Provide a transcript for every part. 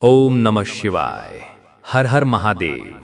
ओम नमः शिवाय। हर हर महादेव।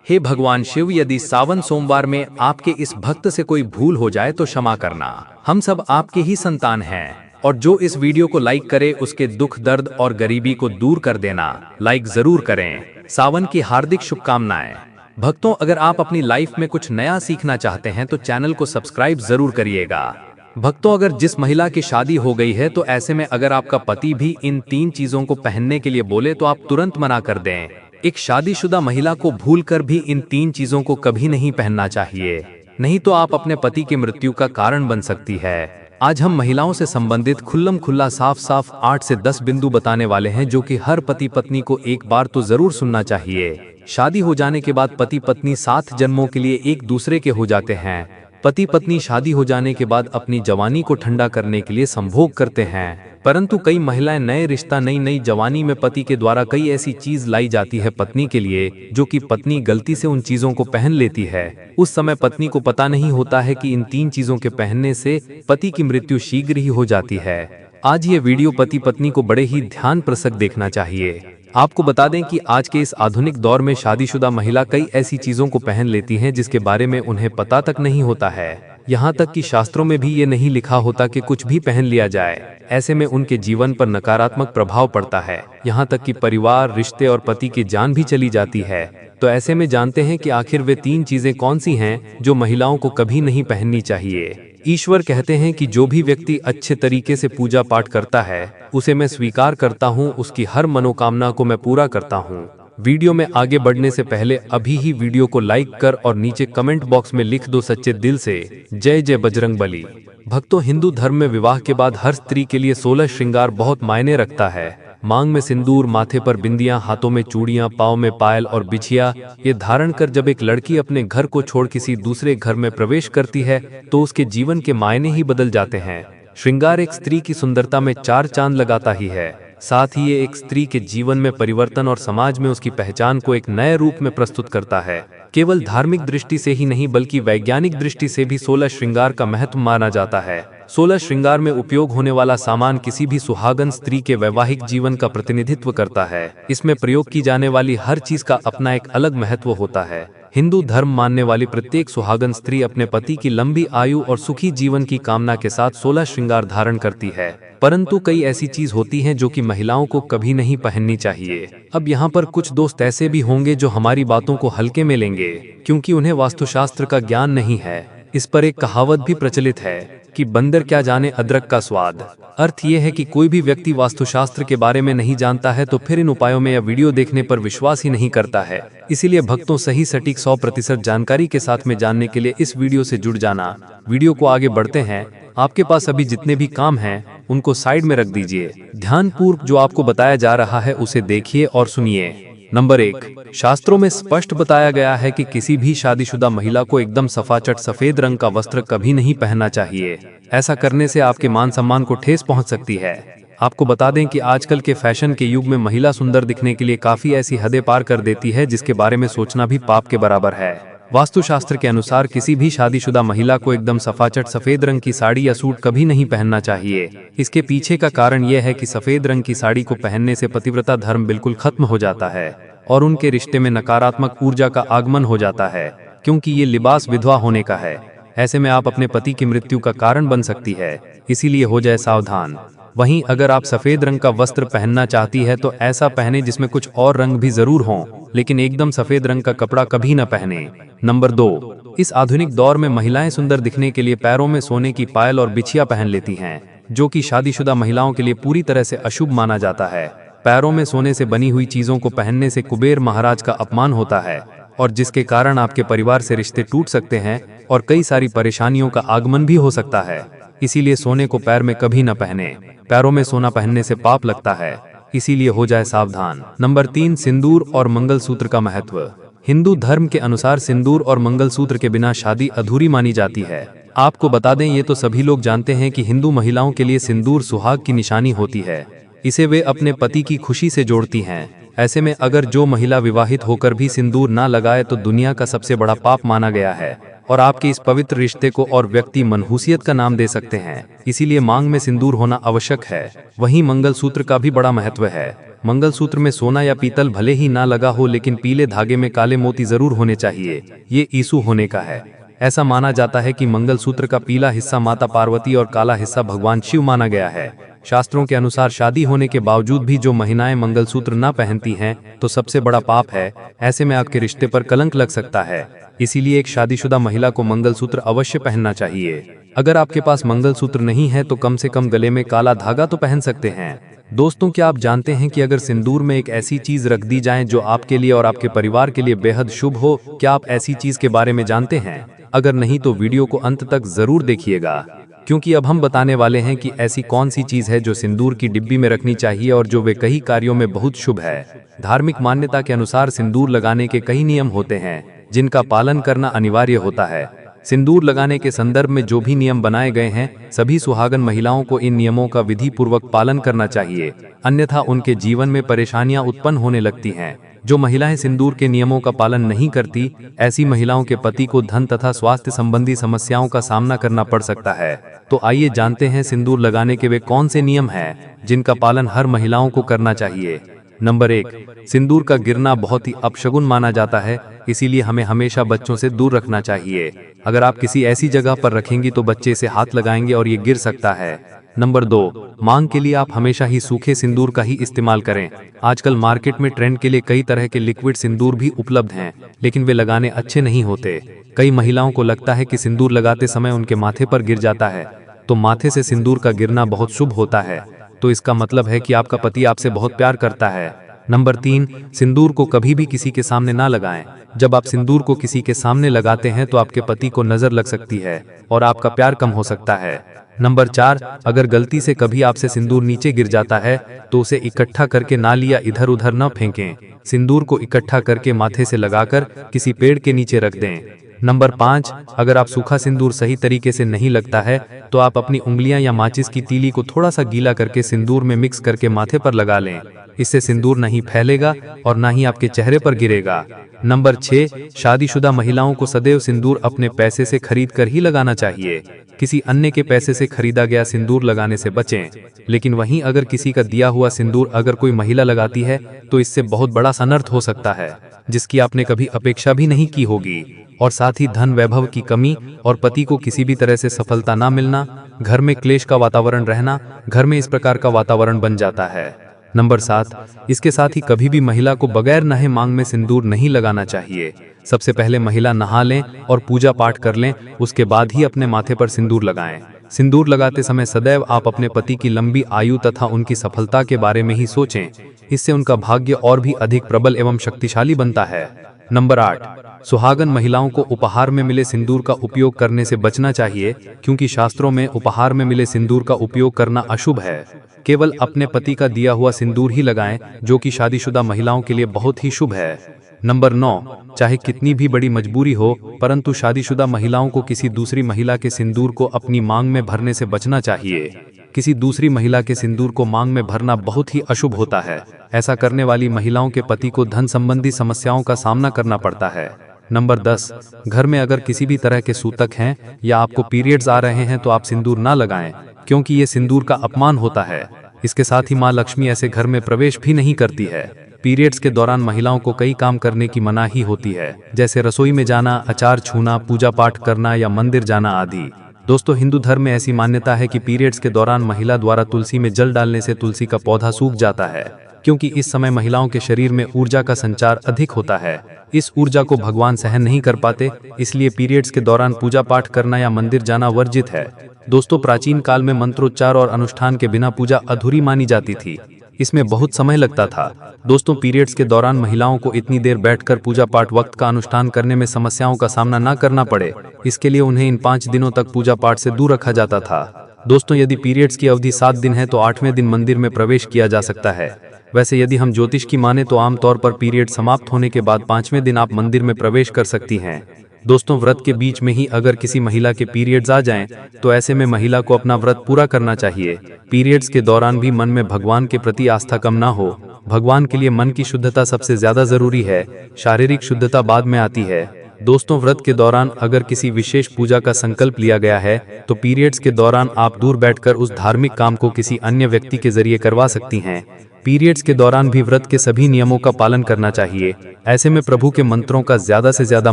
हे भगवान शिव, यदि सावन सोमवार में आपके इस भक्त से कोई भूल हो जाए तो क्षमा करना। हम सब आपके ही संतान हैं और जो इस वीडियो को लाइक करे उसके दुख दर्द और गरीबी को दूर कर देना। लाइक जरूर करें। सावन की हार्दिक शुभकामनाएं। भक्तों, अगर आप अपनी लाइफ में कुछ नया सीखना चाहते हैं तो चैनल को सब्सक्राइब जरूर करिएगा। भक्तों, अगर जिस महिला की शादी हो गई है तो ऐसे में अगर आपका पति भी इन 3 चीजों को पहनने के लिए बोले तो आप तुरंत मना कर दें। एक शादीशुदा महिला को भूलकर भी इन 3 चीजों को कभी नहीं पहनना चाहिए, नहीं तो आप अपने पति की मृत्यु का कारण बन सकती है। आज हम महिलाओं से संबंधित खुल्लम खुल्ला साफ साफ 8 से 10 बिंदु बताने वाले हैं जो कि हर पति पत्नी को एक बार तो जरूर सुनना चाहिए। शादी हो जाने के बाद पति पत्नी 7 जन्मों के लिए एक दूसरे के हो जाते हैं। पति पत्नी शादी हो जाने के बाद अपनी जवानी को ठंडा करने के लिए संभोग करते हैं, परंतु कई महिलाएं नए रिश्ता नई जवानी में पति के द्वारा कई ऐसी चीज लाई जाती है पत्नी के लिए जो कि पत्नी गलती से उन चीजों को पहन लेती है। उस समय पत्नी को पता नहीं होता है कि इन 3 चीजों के पहनने से पति की मृत्यु शीघ्र ही हो जाती है। आज ये वीडियो पति पत्नी को बड़े ही ध्यानपूर्वक देखना चाहिए। आपको बता दें कि आज के इस आधुनिक दौर में शादीशुदा महिला कई ऐसी चीजों को पहन लेती हैं जिसके बारे में उन्हें पता तक नहीं होता है। यहाँ तक कि शास्त्रों में भी ये नहीं लिखा होता कि कुछ भी पहन लिया जाए। ऐसे में उनके जीवन पर नकारात्मक प्रभाव पड़ता है, यहाँ तक कि परिवार, रिश्ते और पति की जान भी चली जाती है। तो ऐसे में जानते हैं कि आखिर वे 3 चीजें कौन सी हैं जो महिलाओं को कभी नहीं पहननी चाहिए। ईश्वर कहते हैं कि जो भी व्यक्ति अच्छे तरीके से पूजा पाठ करता है उसे मैं स्वीकार करता हूँ, उसकी हर मनोकामना को मैं पूरा करता हूँ। वीडियो में आगे बढ़ने से पहले अभी ही वीडियो को लाइक कर और नीचे कमेंट बॉक्स में लिख दो सच्चे दिल से जय जय बजरंगबली। भक्तों, हिंदू धर्म में विवाह के बाद हर स्त्री के लिए 16 श्रृंगार बहुत मायने रखता है। मांग में सिंदूर, माथे पर बिंदियां, हाथों में चूड़ियां, पाँव में पायल और बिछिया ये धारण कर जब एक लड़की अपने घर को छोड़ किसी दूसरे घर में प्रवेश करती है तो उसके जीवन के मायने ही बदल जाते हैं। श्रृंगार एक स्त्री की सुंदरता में 4 चांद लगाता ही है। साथ ही ये एक स्त्री के जीवन में परिवर्तन और समाज में उसकी पहचान को एक नए रूप में प्रस्तुत करता है। केवल धार्मिक दृष्टि से ही नहीं बल्कि वैज्ञानिक दृष्टि से भी 16 श्रृंगार का महत्व माना जाता है। 16 श्रृंगार में उपयोग होने वाला सामान किसी भी सुहागन स्त्री के वैवाहिक जीवन का प्रतिनिधित्व करता है। इसमें प्रयोग की जाने वाली हर चीज का अपना एक अलग महत्व होता है। हिंदू धर्म मानने वाली प्रत्येक सुहागन स्त्री अपने पति की लंबी आयु और सुखी जीवन की कामना के साथ 16 श्रृंगार धारण करती है, परंतु कई ऐसी चीज होती हैं जो कि महिलाओं को कभी नहीं पहननी चाहिए। अब यहाँ पर कुछ दोस्त ऐसे भी होंगे जो हमारी बातों को हल्के में लेंगे क्योंकि उन्हें वास्तुशास्त्र का ज्ञान नहीं है। इस पर एक कहावत भी प्रचलित है कि बंदर क्या जाने अदरक का स्वाद। अर्थ ये है कि कोई भी व्यक्ति वास्तुशास्त्र के बारे में नहीं जानता है तो फिर इन उपायों में या वीडियो देखने पर विश्वास ही नहीं करता है। इसीलिए भक्तों, सही सटीक 100% जानकारी के साथ में जानने के लिए इस वीडियो से जुड़ जाना। वीडियो को आगे बढ़ते हैं। आपके पास अभी जितने भी काम हैं उनको साइड में रख दीजिए। ध्यानपूर्वक जो आपको बताया जा रहा है उसे देखिए और सुनिए। नंबर 1, शास्त्रों में स्पष्ट बताया गया है कि किसी भी शादीशुदा महिला को एकदम सफाचट सफेद रंग का वस्त्र कभी नहीं पहनना चाहिए। ऐसा करने से आपके मान सम्मान को ठेस पहुंच सकती है। आपको बता दें कि आजकल के फैशन के युग में महिला सुंदर दिखने के लिए काफी ऐसी हदें पार कर देती है जिसके बारे में सोचना भी पाप के बराबर है। वास्तुशास्त्र के अनुसार किसी भी शादीशुदा महिला को एकदम सफाचट सफेद रंग की साड़ी या सूट कभी नहीं पहनना चाहिए। इसके पीछे का कारण यह है कि सफेद रंग की साड़ी को पहनने से पतिव्रता धर्म बिल्कुल खत्म हो जाता है और उनके रिश्ते में नकारात्मक ऊर्जा का आगमन हो जाता है, क्योंकि ये लिबास विधवा होने का है। ऐसे में आप अपने पति की मृत्यु का कारण बन सकती है, इसीलिए हो जाए सावधान। वहीं अगर आप सफेद रंग का वस्त्र पहनना चाहती है तो ऐसा पहने जिसमें कुछ और रंग भी जरूर हों, लेकिन एकदम सफेद रंग का कपड़ा कभी न पहने। नंबर 2, इस आधुनिक दौर में महिलाएं सुंदर दिखने के लिए पैरों में सोने की पायल और बिछिया पहन लेती हैं, जो कि शादीशुदा महिलाओं के लिए पूरी तरह से अशुभ माना जाता है। पैरों में सोने से बनी हुई चीजों को पहनने से कुबेर महाराज का अपमान होता है और जिसके कारण आपके परिवार से रिश्ते टूट सकते हैं और कई सारी परेशानियों का आगमन भी हो सकता है। इसीलिए सोने को पैर में कभी न पहने। पैरों में सोना पहनने से पाप लगता है, इसीलिए हो जाए सावधान। नंबर 3, सिंदूर और मंगलसूत्र का महत्व। हिंदू धर्म के अनुसार सिंदूर और मंगलसूत्र के बिना शादी अधूरी मानी जाती है। आपको बता दें, ये तो सभी लोग जानते हैं कि हिंदू महिलाओं के लिए सिंदूर सुहाग की निशानी होती है। इसे वे अपने पति की खुशी से जोड़ती हैं। ऐसे में अगर जो महिला विवाहित होकर भी सिंदूर ना लगाए तो दुनिया का सबसे बड़ा पाप माना गया है। और आपके इस पवित्र रिश्ते को और व्यक्ति मनहूसियत का नाम दे सकते हैं। इसीलिए मांग में सिंदूर होना आवश्यक है। वहीं मंगलसूत्र का भी बड़ा महत्व है। मंगलसूत्र में सोना या पीतल भले ही ना लगा हो, लेकिन पीले धागे में काले मोती जरूर होने चाहिए। ये ईसु होने का है। ऐसा माना जाता है कि मंगलसूत्र का पीला हिस्सा माता पार्वती और काला हिस्सा भगवान शिव माना गया है। शास्त्रों के अनुसार शादी होने के बावजूद भी जो महिलाएं मंगलसूत्र ना पहनती हैं तो सबसे बड़ा पाप है। ऐसे में आपके रिश्ते पर कलंक लग सकता है। इसीलिए एक शादीशुदा महिला को मंगलसूत्र अवश्य पहनना चाहिए। अगर आपके पास मंगलसूत्र नहीं है तो कम से कम गले में काला धागा तो पहन सकते हैं। दोस्तों, क्या आप जानते हैं कि अगर सिंदूर में एक ऐसी चीज रख दी जाए जो आपके लिए और आपके परिवार के लिए बेहद शुभ हो? क्या आप ऐसी चीज के बारे में जानते हैं? अगर नहीं तो वीडियो को अंत तक जरूर देखिएगा, क्योंकि अब हम बताने वाले हैं कि ऐसी कौन सी चीज है जो सिंदूर की डिब्बी में रखनी चाहिए और जो वे कई कार्यों में बहुत शुभ है। धार्मिक मान्यता के अनुसार सिंदूर लगाने के कई नियम होते हैं जिनका पालन करना अनिवार्य होता है। सिंदूर लगाने के संदर्भ में जो भी नियम बनाए गए हैं, सभी सुहागन महिलाओं को इन नियमों का विधि पूर्वक पालन करना चाहिए, अन्यथा उनके जीवन में परेशानियां उत्पन्न होने लगती हैं। जो महिलाएं सिंदूर के नियमों का पालन नहीं करती, ऐसी महिलाओं के पति को धन तथा स्वास्थ्य संबंधी समस्याओं का सामना करना पड़ सकता है। तो आइए जानते हैं सिंदूर लगाने के वे कौन से नियम हैं जिनका पालन हर महिलाओं को करना चाहिए। नंबर 1, सिंदूर का गिरना बहुत ही अपशगुन माना जाता है, इसीलिए हमें हमेशा बच्चों से दूर रखना चाहिए। अगर आप किसी ऐसी जगह पर रखेंगी तो बच्चे इसे हाथ लगाएंगे और ये गिर सकता है। नंबर 2, मांग के लिए आप हमेशा ही सूखे सिंदूर का ही इस्तेमाल करें। आजकल मार्केट में ट्रेंड के लिए कई तरह के लिक्विड सिंदूर भी उपलब्ध हैं, लेकिन वे लगाने अच्छे नहीं होते। कई महिलाओं को लगता है कि सिंदूर लगाते समय उनके माथे पर गिर जाता है, तो माथे से सिंदूर का गिरना बहुत शुभ होता है, तो इसका मतलब है कि आपका पति आपसे बहुत प्यार करता है। नंबर 3, सिंदूर को कभी भी किसी के सामने ना लगाएं। जब आप सिंदूर को किसी के सामने लगाते हैं तो आपके पति को नजर लग सकती है और आपका प्यार कम हो सकता है। नंबर 4, अगर गलती से कभी आपसे सिंदूर नीचे गिर जाता है तो उसे इकट्ठा करके नाली या इधर उधर न फेंकें। सिंदूर को इकट्ठा करके माथे से लगाकर किसी पेड़ के नीचे रख दें। नंबर 5, अगर आप सूखा सिंदूर सही तरीके से नहीं लगता है तो आप अपनी उंगलियां या माचिस की तीली को थोड़ा सा गीला करके सिंदूर में मिक्स करके माथे पर लगा लें। इससे सिंदूर नहीं फैलेगा और ना ही आपके चेहरे पर गिरेगा। नंबर 6, शादीशुदा महिलाओं को सदैव सिंदूर अपने पैसे से खरीद कर ही लगाना चाहिए। किसी अन्य के पैसे से खरीदा गया सिंदूर लगाने से बचें। लेकिन वहीं अगर किसी का दिया हुआ सिंदूर अगर कोई महिला लगाती है तो इससे बहुत बड़ा अनर्थ हो सकता है, जिसकी आपने कभी अपेक्षा भी नहीं की होगी। और साथ ही धन वैभव की कमी और पति को किसी भी तरह से सफलता ना मिलना, घर में क्लेश का वातावरण रहना, घर में इस प्रकार का वातावरण बन जाता है। नंबर 7, इसके साथ ही कभी भी महिला को बगैर नहाए मांग में सिंदूर नहीं लगाना चाहिए। सबसे पहले महिला नहा लें और पूजा पाठ कर लें, उसके बाद ही अपने माथे पर सिंदूर लगाएं। सिंदूर लगाते समय सदैव आप अपने पति की लंबी आयु तथा उनकी सफलता के बारे में ही सोचें। इससे उनका भाग्य और भी अधिक प्रबल एवं शक्तिशाली बनता है। नंबर 8, सुहागन महिलाओं को उपहार में मिले सिंदूर का उपयोग करने से बचना चाहिए, क्योंकि शास्त्रों में उपहार में मिले सिंदूर का उपयोग करना अशुभ है। केवल अपने पति का दिया हुआ सिंदूर ही लगाएं, जो कि शादीशुदा महिलाओं के लिए बहुत ही शुभ है। नंबर 9, चाहे कितनी भी बड़ी मजबूरी हो, परंतु शादीशुदा महिलाओं को किसी दूसरी महिला के सिंदूर को अपनी मांग में भरने से बचना चाहिए। किसी दूसरी महिला के सिंदूर को मांग में भरना बहुत ही अशुभ होता है। ऐसा करने वाली महिलाओं के पति को धन संबंधी समस्याओं का सामना करना पड़ता है। नंबर 10, घर में अगर किसी भी तरह के सूतक हैं या आपको पीरियड्स आ रहे हैं तो आप सिंदूर ना लगाएं, क्योंकि ये सिंदूर का अपमान होता है। इसके साथ ही माँ लक्ष्मी ऐसे घर में प्रवेश भी नहीं करती है। पीरियड्स के दौरान महिलाओं को कई काम करने की मनाही होती है, जैसे रसोई में जाना, अचार छूना, पूजा पाठ करना या मंदिर जाना आदि। दोस्तों, हिंदू धर्म में ऐसी मान्यता है कि पीरियड्स के दौरान महिला द्वारा तुलसी में जल डालने से तुलसी का पौधा सूख जाता है, क्योंकि इस समय महिलाओं के शरीर में ऊर्जा का संचार अधिक होता है। इस ऊर्जा को भगवान सहन नहीं कर पाते, इसलिए पीरियड्स के दौरान पूजा पाठ करना या मंदिर जाना वर्जित है। दोस्तों, प्राचीन काल में मंत्रोच्चार और अनुष्ठान के बिना पूजा अधूरी मानी जाती थी। इसमें बहुत समय लगता था। दोस्तों, पीरियड्स के दौरान महिलाओं को इतनी देर बैठकर पूजा पाठ वक्त का अनुष्ठान करने में समस्याओं का सामना न करना पड़े, इसके लिए उन्हें इन 5 दिनों तक पूजा पाठ से दूर रखा जाता था। दोस्तों, यदि पीरियड्स की अवधि 7 दिन है तो 8वें दिन मंदिर में प्रवेश किया जा सकता है। वैसे यदि हम ज्योतिष की माने तो आमतौर पर पीरियड समाप्त होने के बाद 5वें दिन आप मंदिर में प्रवेश कर सकती हैं। दोस्तों, व्रत के बीच में ही अगर किसी महिला के पीरियड्स आ जाएं, तो ऐसे में महिला को अपना व्रत पूरा करना चाहिए। पीरियड्स के दौरान भी मन में भगवान के प्रति आस्था कम ना हो। भगवान के लिए मन की शुद्धता सबसे ज्यादा जरूरी है, शारीरिक शुद्धता बाद में आती है। दोस्तों, व्रत के दौरान अगर किसी विशेष पूजा का संकल्प लिया गया है तो पीरियड्स के दौरान आप दूर बैठकर उस धार्मिक काम को किसी अन्य व्यक्ति के जरिए करवा सकती हैं। पीरियड्स के दौरान भी व्रत के सभी नियमों का पालन करना चाहिए। ऐसे में प्रभु के मंत्रों का ज्यादा से ज्यादा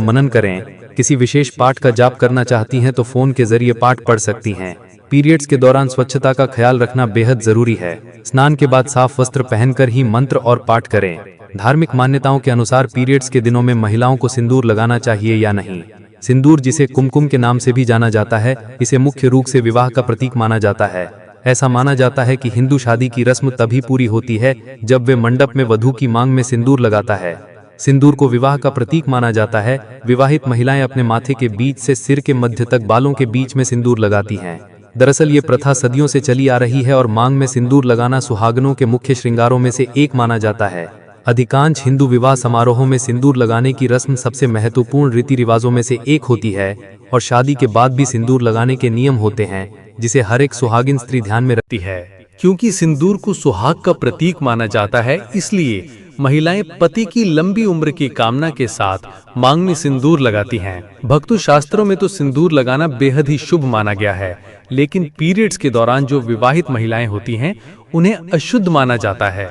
मनन करें। किसी विशेष पाठ का जाप करना चाहती हैं तो फोन के जरिए पाठ पढ़ सकती हैं। पीरियड्स के दौरान स्वच्छता का ख्याल रखना बेहद जरूरी है। स्नान के बाद साफ वस्त्र पहनकर ही मंत्र और पाठ करें। धार्मिक मान्यताओं के अनुसार पीरियड्स के दिनों में महिलाओं को सिंदूर लगाना चाहिए या नहीं। सिंदूर, जिसे कुमकुम के नाम से भी जाना जाता है, इसे मुख्य रूप से विवाह का प्रतीक माना जाता है। ऐसा माना जाता है कि हिंदू शादी की रस्म तभी पूरी होती है जब वे मंडप में वधू की मांग में सिंदूर लगाता है। सिंदूर को विवाह का प्रतीक माना जाता है। विवाहित महिलाएं अपने माथे के बीच से सिर के मध्य तक बालों के बीच में सिंदूर लगाती हैं। दरअसल ये प्रथा सदियों से चली आ रही है और मांग में सिंदूर लगाना सुहागनों के मुख्य श्रृंगारों में से एक माना जाता है। अधिकांश हिंदू विवाह समारोहों में सिंदूर लगाने की रस्म सबसे महत्वपूर्ण रीति रिवाजों में से एक होती है और शादी के बाद भी सिंदूर लगाने के नियम होते हैं जिसे हर एक सुहागिन स्त्री ध्यान में रखती है। क्योंकि सिंदूर को सुहाग का प्रतीक माना जाता है, इसलिए महिलाएं पति की लंबी उम्र की कामना के साथ मांग में सिंदूर लगाती हैं। भक्तों, शास्त्रों में तो सिंदूर लगाना बेहद ही शुभ माना गया है, लेकिन पीरियड्स के दौरान जो विवाहित महिलाएं होती हैं उन्हें अशुद्ध माना जाता है।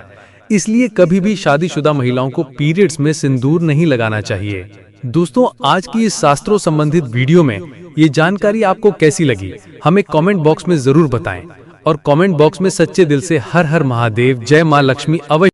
इसलिए कभी भी शादीशुदा महिलाओं को पीरियड्स में सिंदूर नहीं लगाना चाहिए। दोस्तों, आज की इस शास्त्रों संबंधित वीडियो में ये जानकारी आपको कैसी लगी, हमें कमेंट बॉक्स में जरूर बताएं और कमेंट बॉक्स में सच्चे दिल से हर हर महादेव, जय मां लक्ष्मी अवश्य